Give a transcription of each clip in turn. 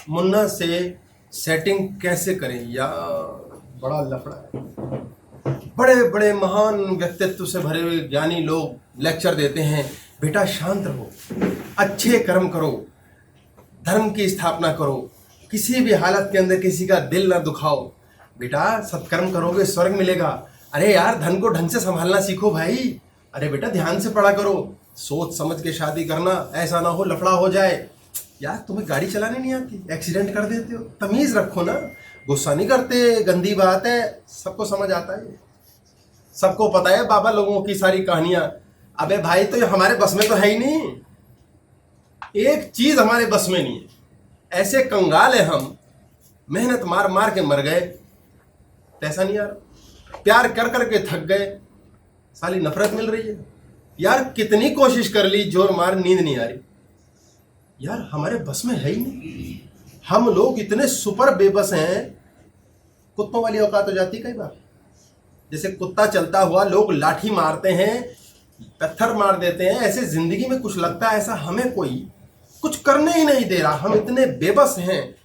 मुन्ना से सेटिंग कैसे करें यार, बड़ा लफड़ा है। बड़े बड़े महान व्यक्तित्व से भरे हुए ज्ञानी लोग लेक्चर देते हैं, बेटा शांत रहो, अच्छे कर्म करो, धर्म की स्थापना करो, किसी भी हालत के अंदर किसी का दिल ना दुखाओ, बेटा सत्कर्म करोगे स्वर्ग मिलेगा। अरे यार धन को ढंग से संभालना सीखो भाई। अरे बेटा ध्यान से पढ़ा करो, सोच समझ के शादी करना, ऐसा ना हो लफड़ा हो जाए। यार तुम्हें गाड़ी चलाने नहीं आती, एक्सीडेंट कर देते हो, तमीज रखो ना, गुस्सा नहीं करते, गंदी बात है, सबको समझ आता है, सबको पता है बाबा लोगों की सारी कहानियां। अबे भाई तो ये हमारे बस में तो है ही नहीं, एक चीज हमारे बस में नहीं है, ऐसे कंगाल है हम, मेहनत मार मार के मर गए, पैसा नहीं आ रहा, प्यार कर करके थक गए, साली नफरत मिल रही है। यार कितनी कोशिश कर ली, जोर मार, नींद नहीं आ रही। यार हमारे बस में है ही नहीं, हम लोग इतने सुपर बेबस हैं, कुत्तों वाली औकात हो जाती कई बार। जैसे कुत्ता चलता हुआ लोग लाठी मारते हैं, पत्थर मार देते हैं, ऐसे जिंदगी में कुछ लगता है ऐसा हमें कोई कुछ करने ही नहीं दे रहा। हम इतने बेबस हैं,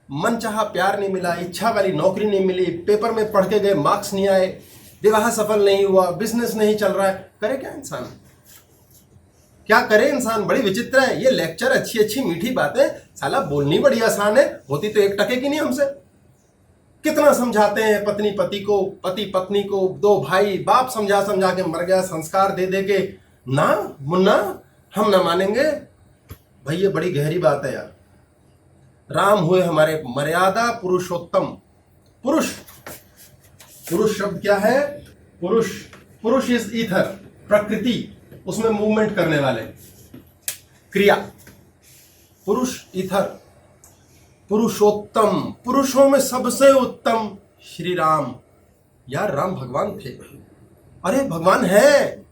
मन चाहा प्यार नहीं मिला, इच्छा वाली नौकरी नहीं मिली, पेपर में पढ़ के गए मार्क्स नहीं आए, विवाह सफल नहीं हुआ, बिजनेस नहीं चल रहा है, करे क्या इंसान, क्या करे इंसान। बड़ी विचित्र है ये लेक्चर, अच्छी अच्छी मीठी बातें साला बोलनी बड़ी आसान है, होती तो 1 टके की नहीं हमसे। कितना समझाते हैं पत्नी पति को, पति पत्नी को, 2 भाई, बाप समझा समझा के मर गया, संस्कार दे दे के। ना मुन्ना हम ना मानेंगे भाई, ये बड़ी गहरी बात है यार। राम हुए हमारे मर्यादा पुरुषोत्तम। पुरुष, पुरुष शब्द क्या है? पुरुष, पुरुष इज ईथर, प्रकृति, उसमें मूवमेंट करने वाले, क्रिया, पुरुष ईथर। पुरुषोत्तम, पुरुषों में सबसे उत्तम श्री राम। यार राम भगवान थे, अरे भगवान है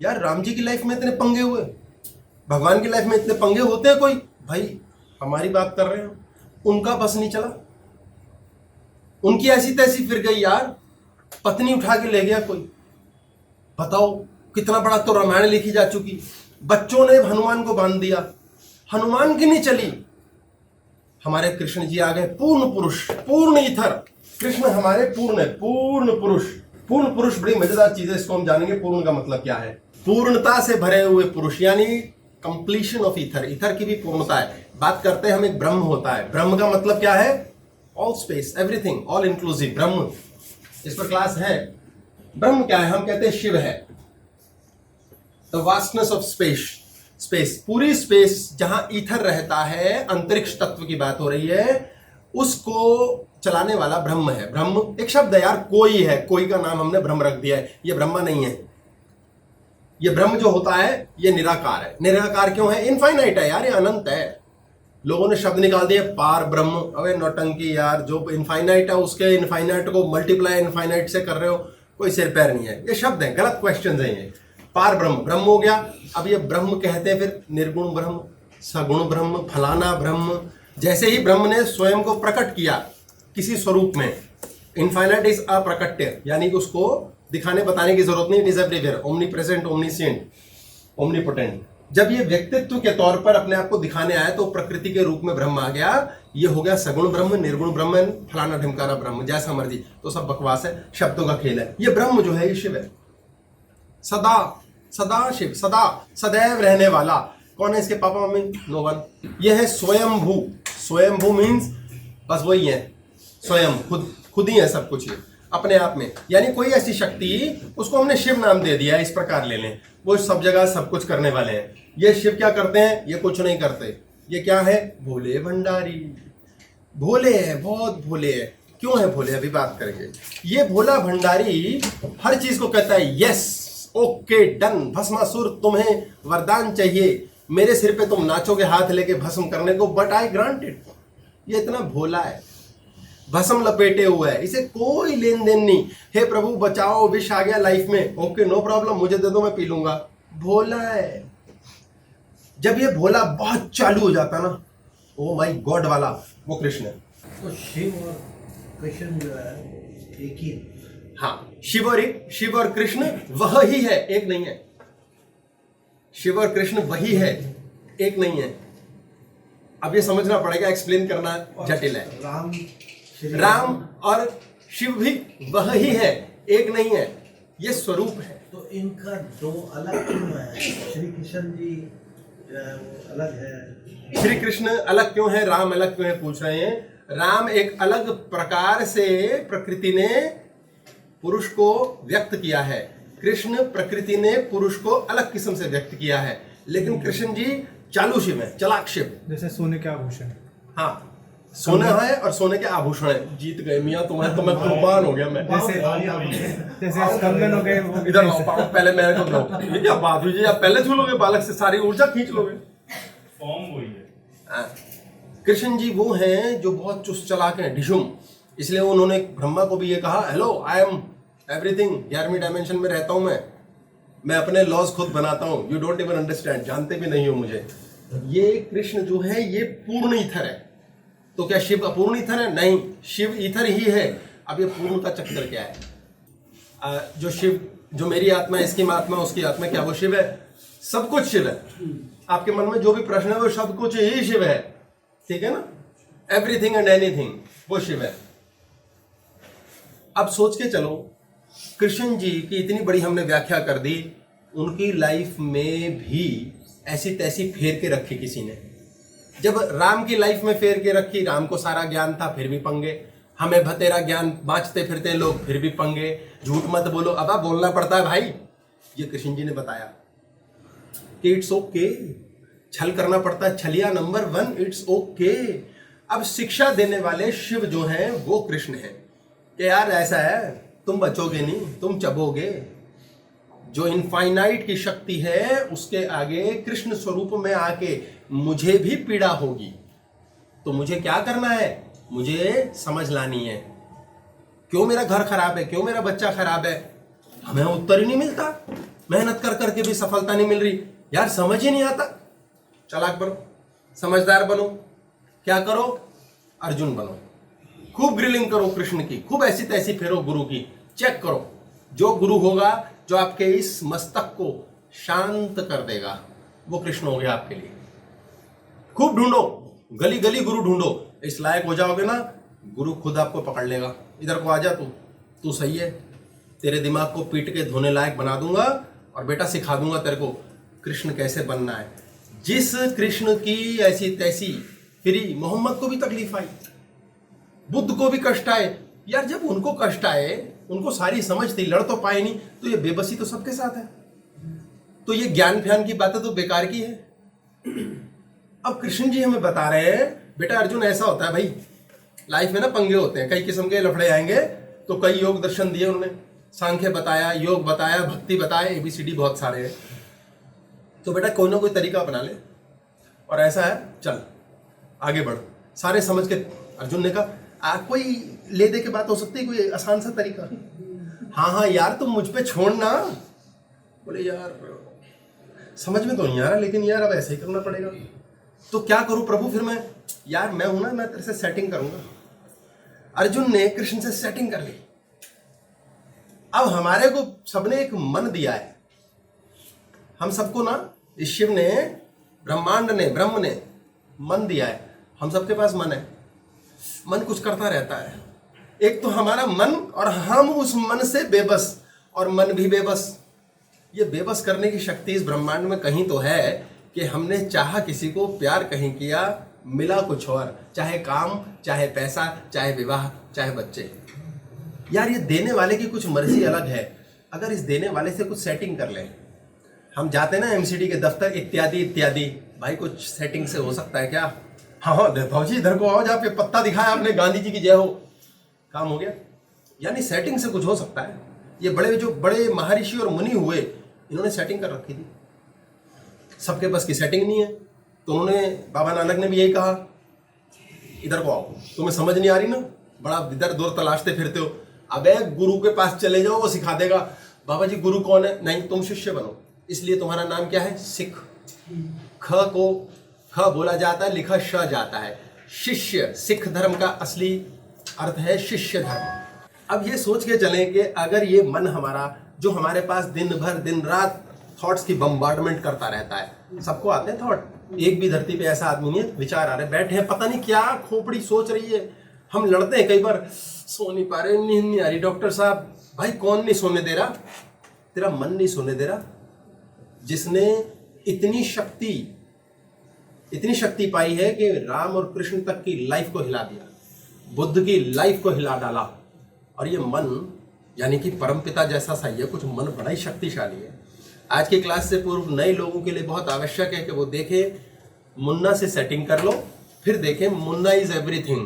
यार। राम जी की लाइफ में इतने पंगे हुए, भगवान की लाइफ में इतने पंगे होते हैं कोई? भाई हमारी बात कर रहे हो, उनका बस नहीं चला, उनकी ऐसी तैसी फिर गई यार, पत्नी उठा के ले गया कोई। बताओ कितना बड़ा तो रामायण लिखी जा चुकी, बच्चों ने हनुमान को बांध दिया, हनुमान की नहीं चली। हमारे कृष्ण जी आ गए, पूर्ण पुरुष, पूर्ण ईथर। कृष्ण हमारे पूर्ण है, पूर्ण पुरुष। पूर्ण पुरुष बड़ी मजेदार चीज है, इसको हम जानेंगे पूर्ण का मतलब क्या है। पूर्णता से भरे हुए पुरुष, यानी कंप्लीशन ऑफ ईथर। ईथर की भी पूर्णता है। बात करते हैं हम, एक ब्रह्म होता है। ब्रह्म का मतलब क्या है? All space, everything, all inclusive ब्रह्म। इस पर क्लास है। ब्रह्म क्या है? हम कहते हैं शिव है, the vastness of space. Space, पूरी स्पेस जहां ईथर रहता है, अंतरिक्ष तत्व की बात हो रही है, उसको चलाने वाला ब्रह्म है। ब्रह्म एक शब्द है यार, कोई है, कोई का नाम हमने ब्रह्म रख दिया है, ये ब्रह्मा नहीं है। ये ब्रह्म जो होता है ये निराकार है। निराकार क्यों है? इनफाइनाइट है यार, ये अनंत है। लोगों ने शब्द निकाल दिए पार ब्रह्म। अबे नौटंकी यार, जो इनफाइनाइट है उसके इनफाइनाइट को मल्टीप्लाई इनफाइनाइट से कर रहे हो, कोई सिर पैर नहीं है। ये शब्द है, गलत क्वेश्चन है ये। पार ब्रह्म, ब्रह्म हो गया। अब ये ब्रह्म कहते हैं फिर निर्गुण ब्रह्म, सगुण ब्रह्म, फलाना ब्रह्म। जैसे ही ब्रह्म ने स्वयं को प्रकट किया किसी स्वरूप में, इनफाइनाइट इज अप्रकट्य, यानी कि उसको दिखाने बताने की जरूरत नहीं, it is everywhere, omnipresent, omniscient, omnipotent. जब ये व्यक्तित्व के तौर पर अपने आप को दिखाने आया तो प्रकृति के रूप में ब्रह्म आ गया। ये हो गया सगुण ब्रह्म, निर्गुण ब्रह्म, फलाना ढिमकाना ब्रह्म, जैसा मर्जी। तो सब बकवास है, शब्दों का खेल है। ये ब्रह्म जो है ये शिव है, सदा सदा शिव, सदा सदैव रहने वाला। कौन है इसके पापा मम्मी? No one. ये है स्वयंभू। स्वयंभू मीन्स बस वही है, स्वयं, खुद ही है सब कुछ, ये अपने आप में। यानी कोई ऐसी शक्ति, उसको हमने शिव नाम दे दिया है, इस प्रकार ले लें। वो सब जगह सब कुछ करने वाले हैं। ये शिव क्या करते हैं? ये कुछ नहीं करते। ये क्या है? भोले भंडारी। भोले है, बहुत भोले है। क्यों है भोले? अभी बात करेंगे। ये भोला भंडारी हर चीज को कहता है यस, ओके, डन, भस्मासुर तुम्हें वरदान चाहिए, मेरे सिर पे तुम नाचोगे हाथ लेके भस्म करने को, बट आई ग्रांट इट। ये इतना भोला है, भस्म लपेटे हुआ है, इसे कोई लेन देन नहीं। हे प्रभु बचाओ, विष आ गया लाइफ में, ओके नो प्रॉब्लम, मुझे दे दो मैं पी लूंगा। भोला है। जब ये भोला बहुत चालू हो जाता ना, ओ माय गॉड वाला, वो कृष्ण है। तो शिव और कृष्ण जो है एक ही? हाँ, शिव और कृष्ण वह ही है, एक नहीं है। शिव और कृष्ण वही है, एक नहीं है। अब ये समझना पड़ेगा, एक्सप्लेन करना जटिल है। राम और शिव भी वह ही है, एक नहीं है, ये स्वरूप है। तो इनका दो अलग क्यों है? श्री कृष्ण जी अलग है, श्री कृष्ण अलग क्यों है, राम अलग क्यों है, पूछ रहे हैं। राम एक अलग प्रकार से प्रकृति ने पुरुष को व्यक्त किया है, कृष्ण प्रकृति ने पुरुष को अलग किस्म से व्यक्त किया है। लेकिन कृष्ण जी चालू शिव है, चलाक शिव। जैसे सोने के आभूषण। हाँ, सोना है और सोने के आभूषण है। जीत गए मियाँ तुम्हें, तो मैं कुर्बान हो गया। मैं जैसे कंगन हो गए वो। इधर आओ, पहले मेरे को लो। ये क्या बात हुई जी, आप पहले छू लोगे, बालक से सारी ऊर्जा खींच लोगे। फॉर्म वही है। कृष्ण जी वो हैं जो बहुत चुस्त चालाक हैं, ढिशुम। इसलिए उन्होंने ब्रह्मा को भी ये कहा, हेलो आई एम एवरीथिंग, 11वीं डायमेंशन में रहता हूं मैं अपने लॉज खुद बनाता हूं, यू डोंट इवन अंडरस्टैंड, जानते भी नहीं हो मुझे। ये कृष्ण जो है ये पूर्ण ईथर है। तो क्या शिव अपूर्ण ईथर है? नहीं, शिव ईथर ही है। अब ये पूर्ण का चक्कर क्या है? जो शिव, जो मेरी आत्मा है, इसकी आत्मा, उसकी आत्मा, क्या वो शिव है? सब कुछ शिव है। आपके मन में जो भी प्रश्न है वो सब कुछ ही शिव है, ठीक है ना? एवरीथिंग एंड एनीथिंग वो शिव है। अब सोच के चलो, कृष्ण जी की इतनी बड़ी हमने व्याख्या कर दी, उनकी लाइफ में भी ऐसी तैसी फेर के रखी किसी ने। जब राम की लाइफ में फेर के रखी, राम को सारा ज्ञान था फिर भी पंगे, हमें भतेरा ज्ञान बाँचते फिरते लोग फिर भी पंगे। झूठ मत बोलो, अब बोलना पड़ता है भाई। ये कृष्ण जी ने बताया कि इट्स ओके, छल करना पड़ता है, छलिया नंबर 1, इट्स ओके। अब शिक्षा देने वाले शिव जो हैं वो कृष्ण हैं कि यार ऐसा है, तुम बचोगे नहीं, तुम चबोगे। जो इनफाइनाइट की शक्ति है उसके आगे कृष्ण स्वरूप में आके मुझे भी पीड़ा होगी। तो मुझे क्या करना है? मुझे समझ लानी है। क्यों मेरा घर खराब है, क्यों मेरा बच्चा खराब है? हमें उत्तर ही नहीं मिलता, मेहनत कर करके भी सफलता नहीं मिल रही। यार समझ ही नहीं आता। चालाक बनो, समझदार बनो। क्या करो? अर्जुन बनो। खूब ग्रिलिंग करो कृष्ण की, खूब ऐसी तैसी फेरो गुरु की। चेक करो, जो गुरु होगा जो आपके इस मस्तक को शांत कर देगा, वो कृष्ण हो गया आपके लिए। खूब ढूंढो, गली गली गुरु ढूंढो। इस लायक हो जाओगे ना, गुरु खुद आपको पकड़ लेगा। इधर को आ जा, तू सही है, तेरे दिमाग को पीट के धोने लायक बना दूंगा और बेटा सिखा दूंगा तेरे को कृष्ण कैसे बनना है। जिस कृष्ण की ऐसी तैसी फिरी, मोहम्मद को भी तकलीफ आई, बुद्ध को भी कष्ट आए। यार जब उनको कष्ट आए, उनको सारी समझ थी, लड़ तो पाए नहीं, तो ये बेबसी तो सबके साथ है। तो ये ज्ञान फ्यान की बातें तो बेकार की है। अब कृष्ण जी हमें बता रहे हैं, बेटा अर्जुन ऐसा होता है भाई, लाइफ में ना पंगे होते हैं, कई किस्म के लफड़े आएंगे। तो कई योग दर्शन दिए उन्होंने, सांख्य बताया, योग बताया, भक्ति बताया, ABCD बहुत सारे हैं। तो बेटा कोई ना कोई तरीका अपना ले, और ऐसा है, चल आगे बढ़। सारे समझ के अर्जुन ने कहा, कोई ले दे के बात हो सकती है, कोई आसान सा तरीका? हाँ यार तुम मुझ पे छोड़ ना। बोले यार समझ में तो नहीं आ रहा, लेकिन यार अब ऐसे ही करना पड़ेगा। तो क्या करूं प्रभु फिर मैं? यार मैं हूं ना, मैं तेरे से सेटिंग करूंगा। अर्जुन ने कृष्ण से सेटिंग कर ली। अब हमारे को सबने एक मन दिया है, हम सबको ना इस शिव ने, ब्रह्मांड ने, ब्रह्म ने मन दिया है। हम सबके पास मन है, मन कुछ करता रहता है। एक तो हमारा मन, और हम उस मन से बेबस, और मन भी बेबस। ये बेबस करने की शक्ति इस ब्रह्मांड में कहीं तो है कि हमने चाहा किसी को, प्यार कहीं किया, मिला कुछ और, चाहे काम, चाहे पैसा, चाहे विवाह, चाहे बच्चे। यार ये देने वाले की कुछ मर्जी अलग है। अगर इस देने वाले से कुछ सेटिंग कर लें, हम जाते हैं ना MCD के दफ्तर इत्यादि इत्यादि, भाई कुछ सेटिंग से हो सकता है क्या? हाँ भाजी इधर को आओ, जहाँ पे पत्ता दिखाया आपने, गांधी जी की जय हो, काम हो गया। यानी सेटिंग से कुछ हो सकता है। ये बड़े जो बड़े महर्षि और मुनि हुए, इन्होंने सेटिंग कर रखी थी। सबके बस की सेटिंग नहीं है, तो उन्होंने, बाबा नानक ने भी यही कहा, इधर को आओ, तुम्हें समझ नहीं आ रही ना, बड़ा इधर दौर तलाशते फिरते हो, अबे गुरु के पास चले जाओ, वो सिखा देगा। बाबा जी गुरु कौन है? नहीं, तुम शिष्य बनो, इसलिए तुम्हारा नाम क्या है? सिख। ख को ख बोला जाता है, लिखा श जाता है। शिष्य, सिख धर्म का असली अर्थ है शिष्य धर्म। अब ये सोच के चलें कि अगर ये मन हमारा, जो हमारे पास दिन भर दिन रात थॉट्स की बम्बार्डमेंट करता रहता है, सबको आते हैं थॉट, एक भी धरती पे ऐसा आदमी नहीं है, विचार आ रहे बैठे हैं, पता नहीं क्या खोपड़ी सोच रही है। हम लड़ते हैं कई बार, सो नहीं पा रहे, नींद नहीं आ रही। डॉक्टर साहब, भाई कौन नहीं सोने दे रहा? तेरा मन नहीं सोने दे रहा। जिसने इतनी शक्ति पाई है कि राम और कृष्ण तक की लाइफ को हिला दिया, बुद्ध की लाइफ को हिला डाला। और ये मन यानी कि परमपिता जैसा सही है, कुछ मन बड़ा ही शक्तिशाली है। आज की क्लास से पूर्व नए लोगों के लिए बहुत आवश्यक है कि वो देखें, मुन्ना से सेटिंग कर लो, फिर देखें मुन्ना इज एवरीथिंग,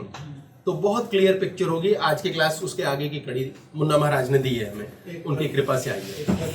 तो बहुत क्लियर पिक्चर होगी। आज की क्लास उसके आगे की कड़ी मुन्ना महाराज ने दी है हमें, उनकी कृपा से आई है।